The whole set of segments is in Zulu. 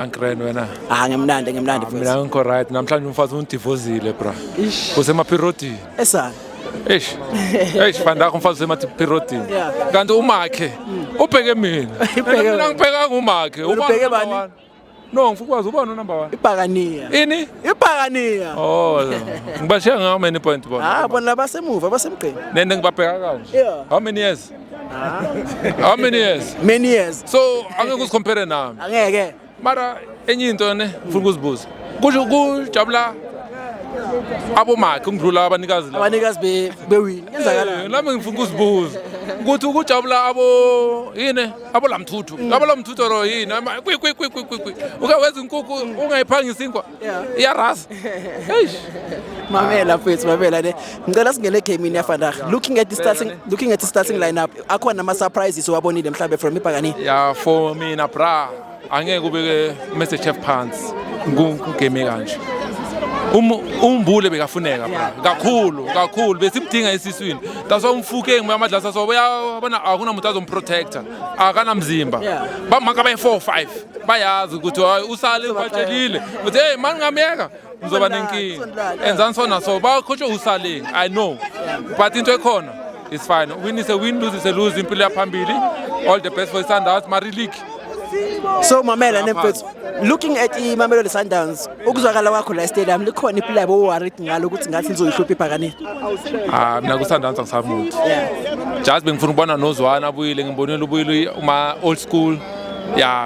Ankreni wena. Ngemnandi Mina ngikho right namhlanje umfazi undivozile bra. Usemapirotini. Esana. Fanda umfazi usemapirotini. Kanti umakhe ubheke mina. Mina ngibheka ngumakhe. Ubheke bani? No, ngifukwazi ubani number 1. Ipakaniya. Ini? Ipakaniya. Oh. Ngibashiya ngawo many point bona. Bona basemuva basemgqeni. Nende ngibabheka kanje. How many years? How many years? Many years. So angeke usicompare nami. Angeke. Mara enye into ne ufuna ukuzibuza. Kusho kujabula abomakhe ngidlula abanikazi la. Abanikazi bewini. Yenzakalani? Nami ngifuna ukuzibuza. Ukuthi ukujabula abo lamthuthu. Labo lamthuthu ro yini? Ukwenza inkukhu ungayiphangisa inkwa. Iyarasa. Mamela mfethu mamela ne. Ngicela singene gamini yaFandag. Looking at the starting lineup, akhona ama surprises owabonile mhlambe from Ipakani. Yeah, for mina bra. Angeke kube message chef pants. Ngugame kanje. Umbule bekafuneka bra. Kakhulu besimdinga esiswini. That's why umfuke ngiyamadlasa so uyabona akuna umuntu azomprotector. Akana mzimba. Bamaka bayi 4-5. Bayazi ukuthi usale kwatshelile. Uthi hey man ngamyeka. Ngizoba nenkinga. Enzani sona so bakhotshe usale. I know. But into ekhona it's fine. Win is a win, lose is a lose impilo yaphambili. All the best for Sundowns Mari League. So mamela nemfethu looking at iMamelodi Sundowns ukuzwakala kwakho la stadium likhona iplayer worried ngalo ukuthi ngathi lizoyihlupha Ipakani. Mina ku Sundowns akusamuthi. Just bengifuna ukubona noZwana abuyile ngibonile ubuyile uma old school.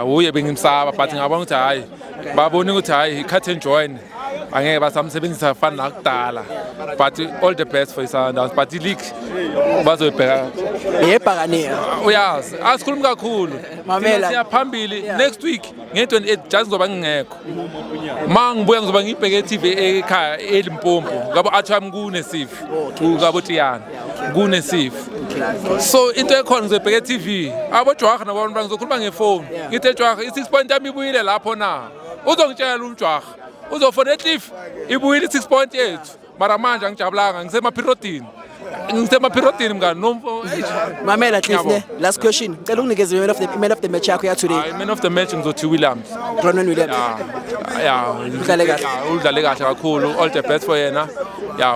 Uye bengimsaba but ngabona ukuthi hayi babona ukuthi hayi cut and join. Angeke basamsebenzisa afana nakudala. But all the best for Sundowns but league bazoyibheka Ipakani. Uyazi asikhulumi kakhulu. Mamela siyaphambili next week nge28 just ngizoba ngingekho. Mangibuya ngizoba ngibheke TV ekhaya eLimpopo ngabo athwami kunesifo. Ngabo Tiyana. Kunesifo. So into ekhona ngizobheka TV. Abo Jwaga nabantu bangizokhuluma ngefoni. Ngithe Jwaga i6 point yami ibuyile lapho na. Uzongitshela uJwaga. Uzofona eCliff ibuyile 6 point yethu. Mara manje angijabulanga ngisemapirotini. Ngisemapirotini mngani nomfo. Mamela Cliff ne last question. Ngicela unginikeze man of the match yakho ya today. Man of the match ngizothi Williams. Ronwen Williams. Udlale kahle. Udlale kahle kakhulu. All the best for yena.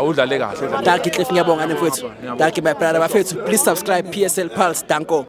Udlale kahle. Dankie Cliff ngiyabonga mfethu. Dankie my brother bafethu. Please subscribe PSL Pulse. Danko.